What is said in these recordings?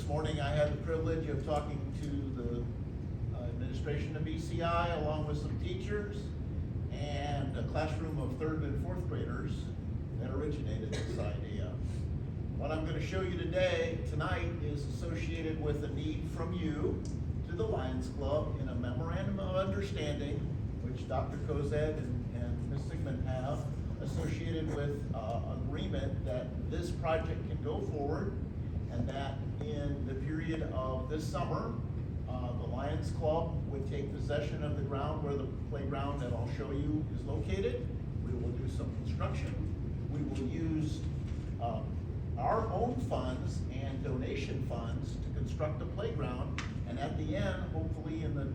morning I had the privilege of talking to the administration of BCI along with some teachers and a classroom of third and fourth graders that originated this idea. What I'm going to show you tonight is associated with a need from you to the Lions Club in a Memorandum of Understanding, which Dr. Kozed and Ms. Sigmund have, associated with agreement that this project can go forward, and that in the period of this summer, the Lions Club would take possession of the ground where the playground that I'll show you is located. We will do some construction. We will use our own funds and donation funds to construct a playground, and at the end, hopefully in the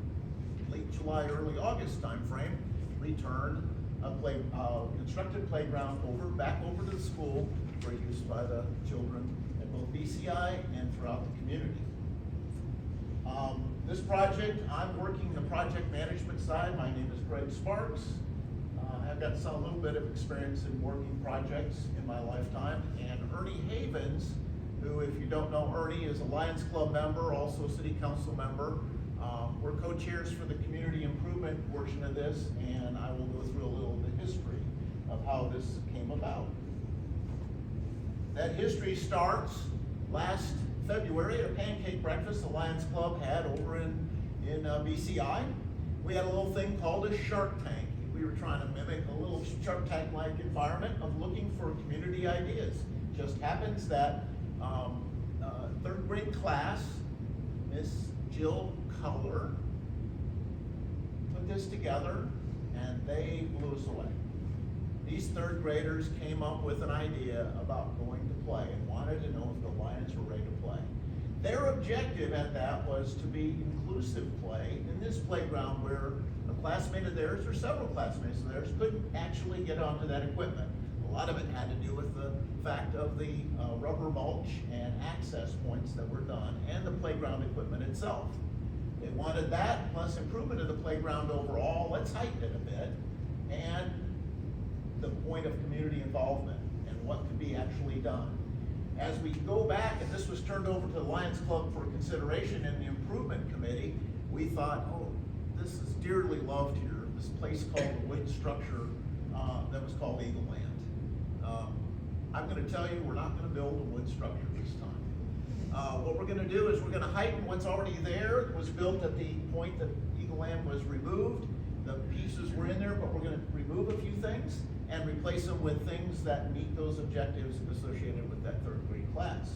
late July, early August timeframe, return a constructed playground back over to the school for use by the children at both BCI and throughout the community. This project, I'm working the project management side. My name is Greg Sparks. I've got a little bit of experience in working projects in my lifetime. And Ernie Havens, who, if you don't know Ernie, is a Lions Club member, also city council member. We're co-chairs for the community improvement portion of this, and I will go through a little of the history of how this came about. That history starts last February at a pancake breakfast the Lions Club had over in BCI. We had a little thing called a Shark Tank. We were trying to mimic a little Shark Tank-like environment of looking for community ideas. Just happens that third grade class, Miss Jill Color, put this together, and they blew us away. These third graders came up with an idea about going to play and wanted to know if the Lions were ready to play. Their objective at that was to be inclusive play in this playground where a classmate of theirs or several classmates of theirs couldn't actually get onto that equipment. A lot of it had to do with the fact of the rubber mulch and access points that were done and the playground equipment itself. They wanted that plus improvement of the playground overall. Let's heighten it a bit, and the point of community involvement and what could be actually done. As we go back, and this was turned over to the Lions Club for consideration in the improvement committee, we thought, oh, this is dearly loved here, this place called the wood structure that was called EagleLand. I'm going to tell you, we're not going to build a wood structure this time. What we're going to do is we're going to heighten what's already there. It was built at the point that EagleLand was removed. The pieces were in there, but we're going to remove a few things and replace them with things that meet those objectives associated with that third grade class.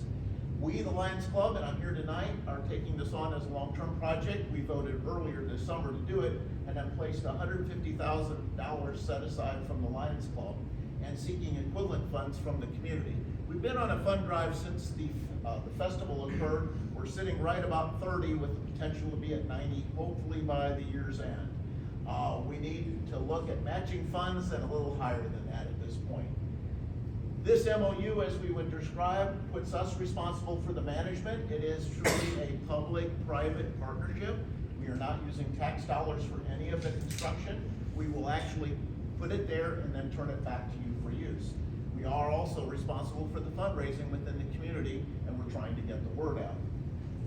We, the Lions Club, and I'm here tonight, are taking this on as a long-term project. We voted earlier this summer to do it, and have placed $150,000 set aside from the Lions Club and seeking equivalent funds from the community. We've been on a fund drive since the festival occurred. We're sitting right about 30 with the potential to be at 90, hopefully by the year's end. We need to look at matching funds and a little higher than that at this point. This MOU, as we would describe, puts us responsible for the management. It is truly a public-private partnership. We are not using tax dollars for any of the construction. We will actually put it there and then turn it back to you for use. We are also responsible for the fundraising within the community, and we're trying to get the word out.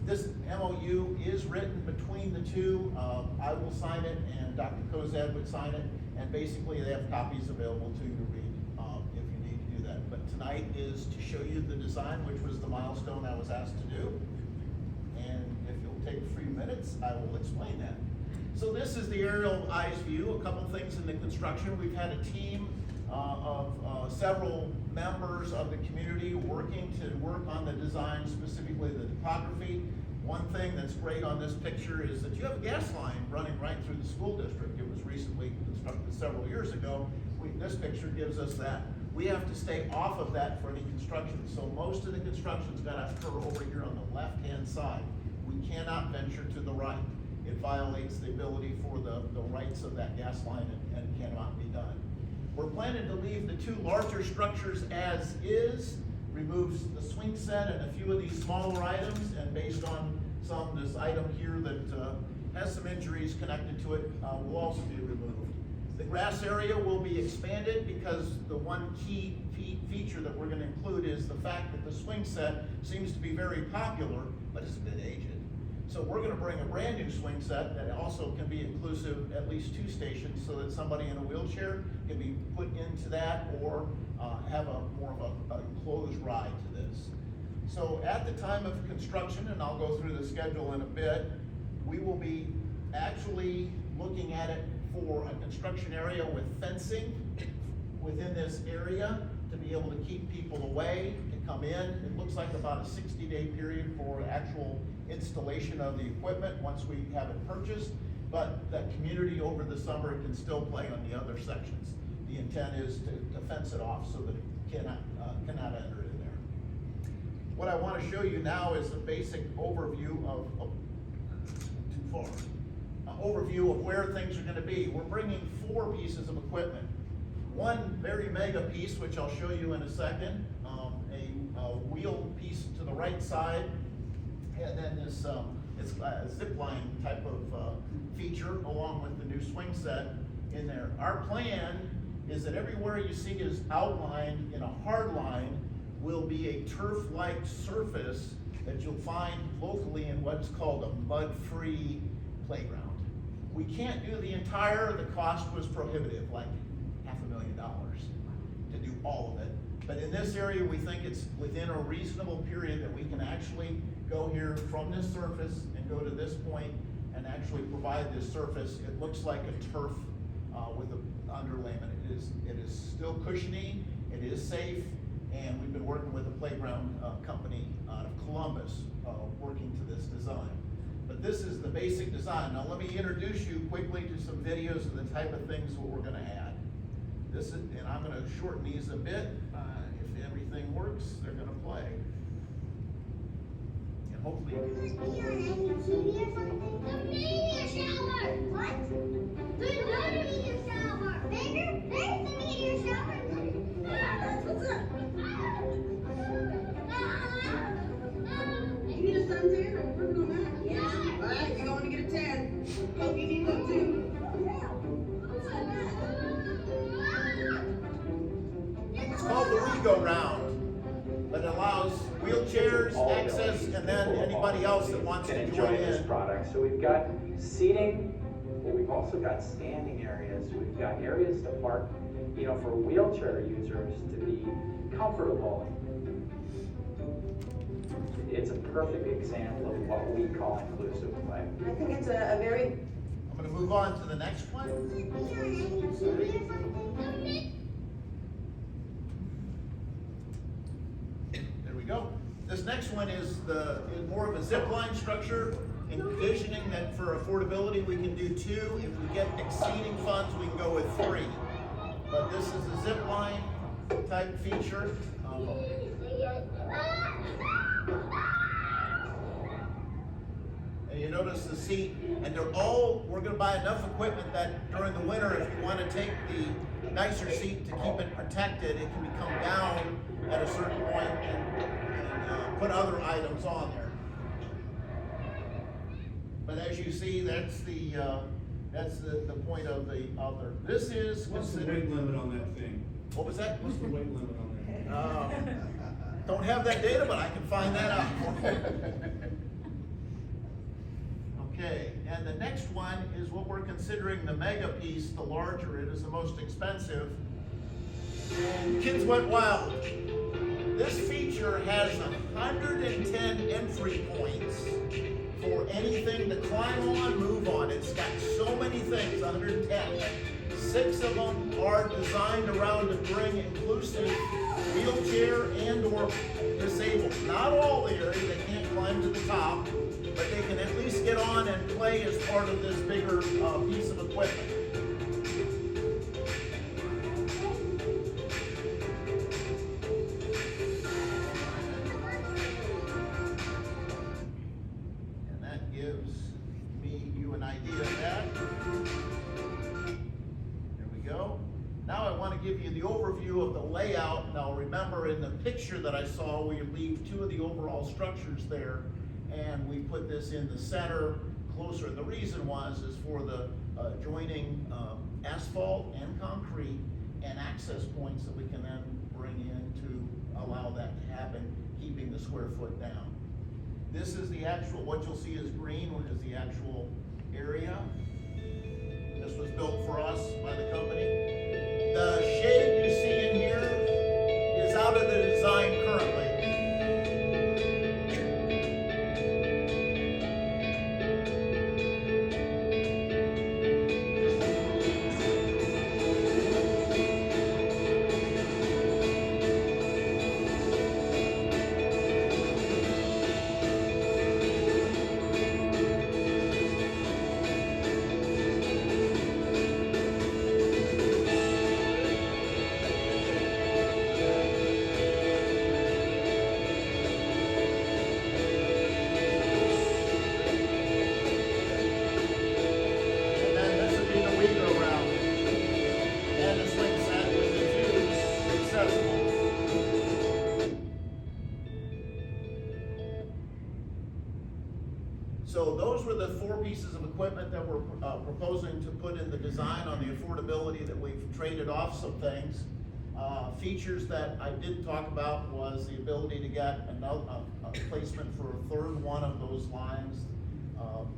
This MOU is written between the two. I will sign it, and Dr. Kozed would sign it, and basically they have copies available to you to read if you need to do that. But tonight is to show you the design, which was the milestone I was asked to do. And if you'll take a few minutes, I will explain that. So this is the aerial eyes view. A couple things in the construction. We've had a team of several members of the community working to work on the design, specifically the topography. One thing that's great on this picture is that you have a gas line running right through the school district. It was recently constructed several years ago. This picture gives us that. We have to stay off of that for any construction. So most of the construction's got to occur over here on the left-hand side. We cannot venture to the right. It violates the ability for the rights of that gas line and cannot be done. We're planning to leave the two larger structures as is, removes the swing set and a few of these smaller items, and based on this item here that has some injuries connected to it, will also be removed. The grass area will be expanded because the one key feature that we're going to include is the fact that the swing set seems to be very popular, but it's a bit aged. So we're going to bring a brand new swing set that also can be inclusive, at least 2 stations, so that somebody in a wheelchair can be put into that or have a more of a enclosed ride to this. So at the time of construction, and I'll go through the schedule in a bit, we will be actually looking at it for a construction area with fencing within this area to be able to keep people away to come in. It looks like about a 60-day period for actual installation of the equipment once we have it purchased, but that community over the summer can still play on the other sections. The intent is to fence it off so that it cannot enter in there. What I want to show you now is a basic overview of overview of where things are going to be. We're bringing 4 pieces of equipment. One very mega piece, which I'll show you in a second, a wheel piece to the right side, and then this it's a zip line type of feature along with the new swing set in there. Our plan is that everywhere you see is outlined in a hard line will be a turf-like surface that you'll find locally in what's called a mud-free playground. We can't do the entire, the cost was prohibitive, like $500,000 to do all of it. But in this area, we think it's within a reasonable period that we can actually go here from this surface and go to this point and actually provide this surface. It looks like a turf with an underlayment. It is still cushiony, it is safe, and we've been working with a playground company out of Columbus working to this design. But this is the basic design. Now let me introduce you quickly to some videos of the type of things that we're going to add. This is, and I'm going to shorten these a bit. If everything works, they're going to play. And hopefully Are you on any TV or something? The meteor shower! What? There's not a meteor shower! There's the meteor shower! That's what's up! You need a suntan? Are we working on that? Yeah. Alright, you're going to get a tan. Hope you need one too. it's called the Rego-Round, but it allows wheelchairs, access, and then anybody else that wants to join this in. product. So we've got seating, but we've also got standing areas. We've got areas to park, for wheelchair users to be comfortable. It's a perfect example of what we call inclusive play. I think it's a very... I'm going to move on to the next one. Are you on any TV or something? There we go. This next one is more of a zip line structure, envisioning that for affordability we can do 2. If we get exceeding funds, we can go with 3. But this is a zip line type feature. And you notice the seat, and we're going to buy enough equipment that during the winter, if you want to take the nicer seat to keep it protected, it can come down at a certain point and put other items on there. But as you see, that's the point of the other. This is What's the weight limit on that thing? What was that? What's the weight limit on that? Don't have that data, but I can find that out for you. Okay, and the next one is what we're considering the mega piece, the larger. It is the most expensive. And kids went wild. This feature has 110 entry points for anything to climb on, move on. It's got so many things, 110. 6 of them are designed around to bring inclusive wheelchair and or disabled. Not all the area, they can't climb to the top, but they can at least get on and play as part of this bigger piece of equipment. And that gives you an idea of that. There we go. Now I want to give you the overview of the layout. Now remember, in the picture that I saw, we leave 2 of the overall structures there, and we put this in the center closer. The reason is for the adjoining asphalt and concrete and access points that we can then bring in to allow that to happen, keeping the square foot down. This is the actual, what you'll see is green, which is the actual area. This was built for us by the company. The shade you see in here is out of the design currently. So those were the 4 pieces of equipment that we're proposing to put in the design. On the affordability that we've traded off some things. Features that I did talk about was the ability to get a placement for a third one of those lines.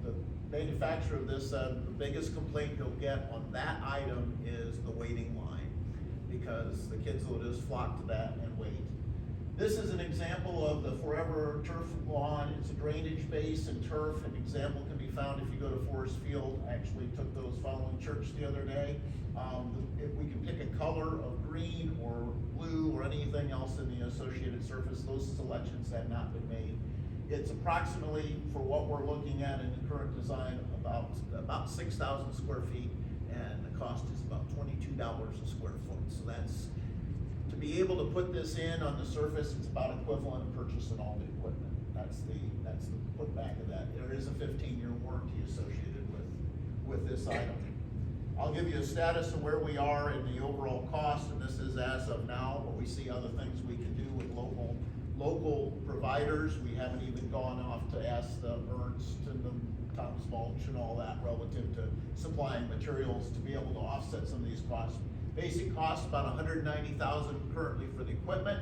The manufacturer of this said the biggest complaint you'll get on that item is the waiting line, because the kids will just flock to that and wait. This is an example of the Forever Turf Lawn. It's a drainage base and turf. An example can be found if you go to Forest Field. I actually took those following church the other day. If we can pick a color of green or blue or anything else in the associated surface, those selections have not been made. It's approximately, for what we're looking at in the current design, about 6,000 square feet, and the cost is about $22 a square foot. So that's, to be able to put this in on the surface, it's about equivalent of purchasing all the equipment. That's the put back of that. There is a 15-year warranty associated with this item. I'll give you a status of where we are in the overall cost, and this is as of now, but we see other things we can do with local providers. We haven't even gone off to ask the Ernst and the Thomas Mulch and all that relative to supplying materials to be able to offset some of these costs. Basic cost about $190,000 currently for the equipment.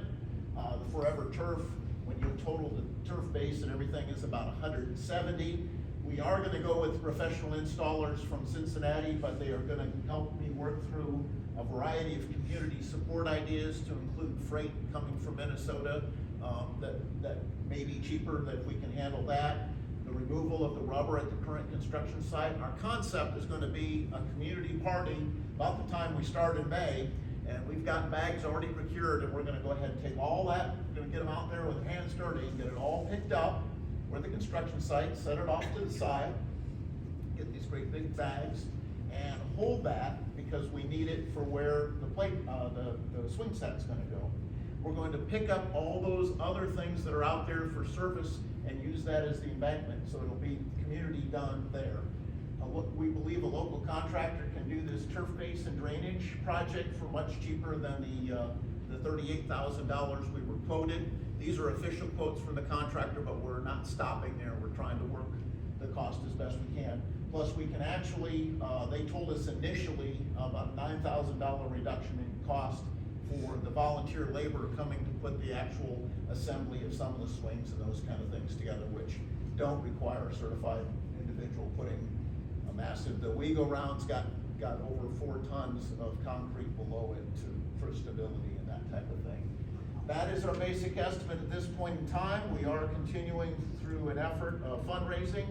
The Forever Turf, when you total the turf base and everything, is about $170,000. We are going to go with professional installers from Cincinnati, but they are going to help me work through a variety of community support ideas to include freight coming from Minnesota that may be cheaper if we can handle that. The removal of the rubber at the current construction site. Our concept is going to be a community party about the time we start in May, and we've got bags already procured, and we're going to go ahead and take all that, we're going to get them out there with hands dirty and get it all picked up where the construction site, set it off to the side, get these great big bags, and hold that because we need it for where the the swing set's going to go. We're going to pick up all those other things that are out there for surface and use that as the embankment, so it'll be community done there. We believe a local contractor can do this turf base and drainage project for much cheaper than the $38,000 we were quoted. These are official quotes from the contractor, but we're not stopping there. We're trying to work the cost as best we can. Plus, we can actually, they told us initially about a $9,000 reduction in cost for the volunteer labor coming to put the actual assembly of some of the swings and those kind of things together, which don't require a certified individual putting a massive, the EagleLand's got over 4 tons of concrete below it for stability and that type of thing. That is our basic estimate at this point in time. We are continuing through an effort of fundraising,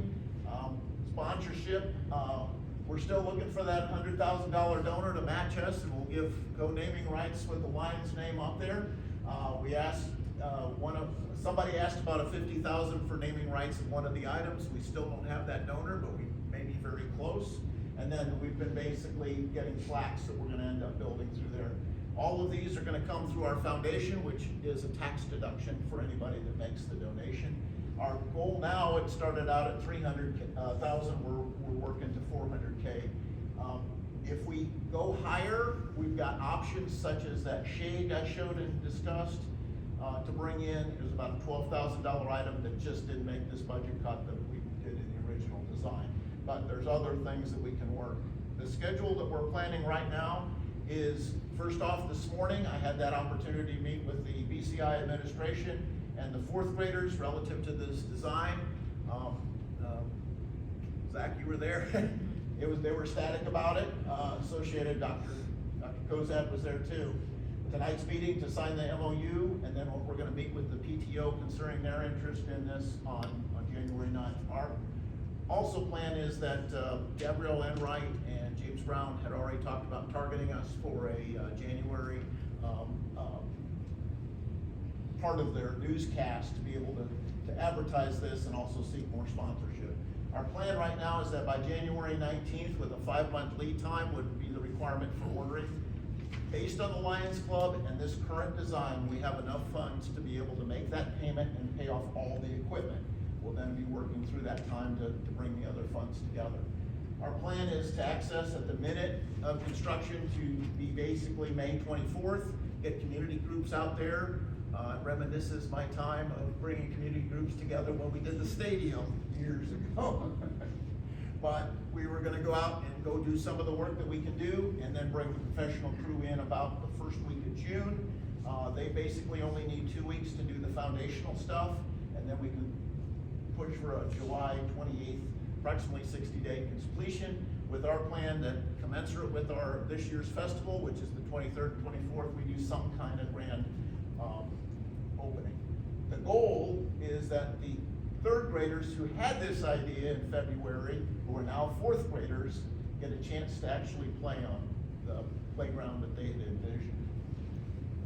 sponsorship. We're still looking for that $100,000 donor to match us, and we'll go naming rights with the Lions name up there. We asked, somebody asked about a $50,000 for naming rights in one of the items. We still don't have that donor, but we may be very close. And then we've been basically getting plaques that we're gonna end up building through there. All of these are gonna come through our foundation, which is a tax deduction for anybody that makes the donation. Our goal now, it started out at $300,000, we're working to $400K. If we go higher, we've got options such as that shade I showed and discussed to bring in. It was about a $12,000 item that just didn't make this budget cut that we did in the original design. But there's other things that we can work. The schedule that we're planning right now is, first off, this morning, I had that opportunity to meet with the BCI administration and the fourth graders relative to this design. Zach, you were there. They were ecstatic about it. Associated Dr. Kozad was there too. Tonight's meeting to sign the MOU, and then we're gonna meet with the PTO concerning their interest in this on January 9th. Our also plan is that Gabrielle Enright and James Brown had already talked about targeting us for a January part of their newscast to be able to advertise this and also seek more sponsorship. Our plan right now is that by January 19th, with a 5-month lead time, would be the requirement for ordering. Based on the Lions Club and this current design, we have enough funds to be able to make that payment and pay off all the equipment. We'll then be working through that time to bring the other funds together. Our plan is to access at the minute of construction to be basically May 24th, get community groups out there. Reminisces my time of bringing community groups together when we did the stadium years ago. But we were gonna go out and go do some of the work that we can do, and then bring the professional crew in about the first week of June. They basically only need 2 weeks to do the foundational stuff, and then we can push for a July 28th, approximately 60-day completion, with our plan that commensurate with our this year's festival, which is the 23rd and 24th, we do some kind of grand opening. The goal is that the third graders who had this idea in February, who are now fourth graders, get a chance to actually play on the playground that they had envisioned.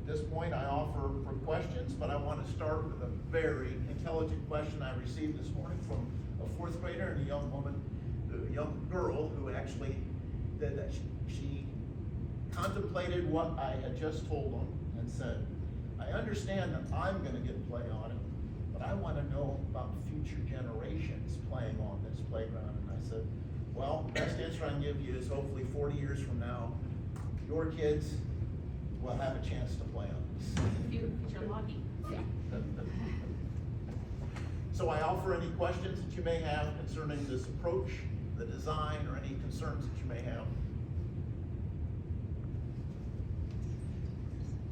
At this point, I offer for questions, but I want to start with a very intelligent question I received this morning from a fourth grader and a young girl who actually did that. She contemplated what I had just told them and said, I understand that I'm gonna get play on it, but I wanna know about future generations playing on this playground. And I said, well, the best answer I can give you is hopefully 40 years from now, your kids will have a chance to play on this. If you're lucky. So I offer any questions that you may have concerning this approach, the design, or any concerns that you may have.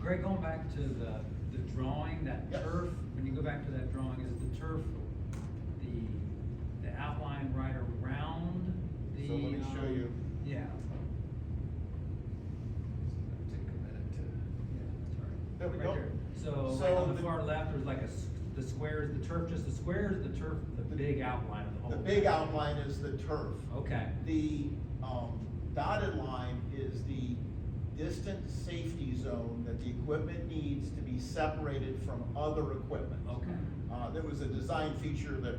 Greg, going back to the drawing, that Yes. turf, when you go back to that drawing, is the turf the outline right around the? So let me show you. Yeah. Take a minute to, yeah, that's right. There we Right go. there. So So like on the the- far left, there's like the square is the turf, just the square is the turf, the big outline of the whole. The big outline is the turf. Okay. The dotted line is the distance safety zone that the equipment needs to be separated from other equipment. Okay. There was a design feature that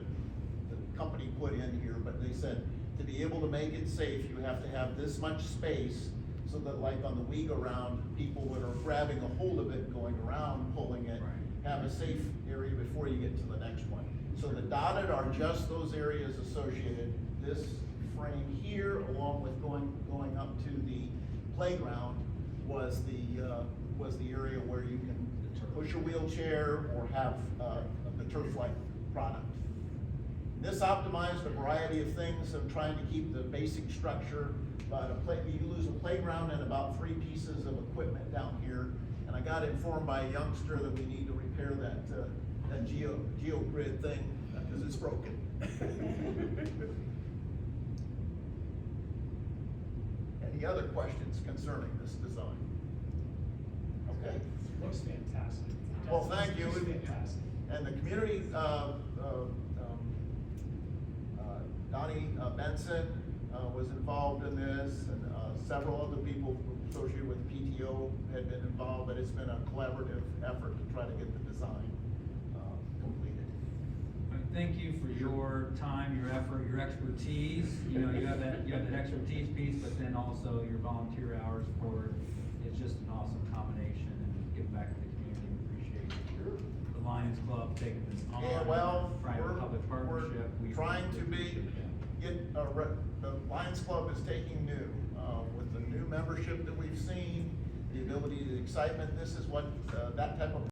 the company put in here, but they said to be able to make it safe, you have to have this much space so that like on the we-go-round, people that are grabbing a hold of it, going around, pulling it, Right. have a safe area before you get to the next one. So the dotted are just those areas associated. This frame here, along with going up to the playground, was the area where you can push a wheelchair or have the turf-like product. This optimized a variety of things of trying to keep the basic structure, but you lose a playground and about 3 pieces of equipment down here. And I got informed by a youngster that we need to repair that GeoGrid thing because it's broken. Any other questions concerning this design? Okay. Looks fantastic. Well, thank you. Looks fantastic. And the community, Donnie Benson was involved in this, and several other people associated with PTO had been involved, but it's been a collaborative effort to try to get the design completed. Thank you for your time, your effort, your expertise. You know, you have that expertise piece, but then also your volunteer hours for it. It's just an awesome combination, and giving back to the community. We appreciate the Lions Club taking this on. Yeah, well, Private-public partnership. we're trying to the Lions Club is taking new, with the new membership that we've seen, the ability, the excitement. This is what, that type of